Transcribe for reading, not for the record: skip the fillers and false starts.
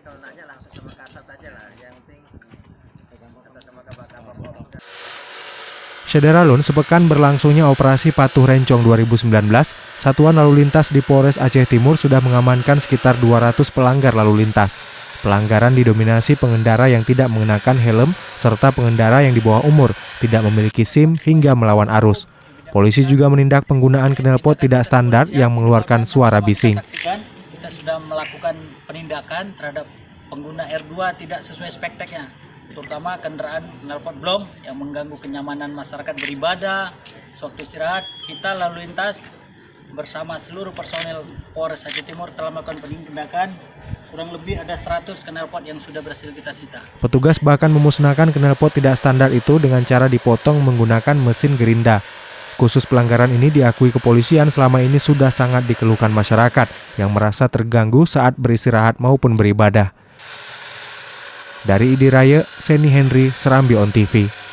kalau nanya langsung sama kasat aja lah, yang penting kata sama kabak-kabak. Sederalun, sepekan berlangsungnya operasi Patuh Rencong 2019, Satuan Lalu Lintas di Polres Aceh Timur sudah mengamankan sekitar 200 pelanggar lalu lintas. Pelanggaran didominasi pengendara yang tidak mengenakan helm, serta pengendara yang di bawah umur, tidak memiliki SIM hingga melawan arus. Polisi juga menindak penggunaan knalpot tidak standar yang mengeluarkan suara bising. Kita sudah melakukan penindakan terhadap pengguna R2 tidak sesuai spekteknya, terutama kendaraan knalpot blong yang mengganggu kenyamanan masyarakat beribadah, sewaktu istirahat. Kita lalu lintas bersama seluruh personel Polres Aceh Timur telah melakukan penindakan. Kurang lebih ada 100 knalpot yang sudah berhasil kita sita. Petugas bahkan memusnahkan knalpot tidak standar itu dengan cara dipotong menggunakan mesin gerinda. Khusus pelanggaran ini diakui kepolisian selama ini sudah sangat dikeluhkan masyarakat yang merasa terganggu saat beristirahat maupun beribadah. Dari ID Raya, Seni Henry, Serambi On TV.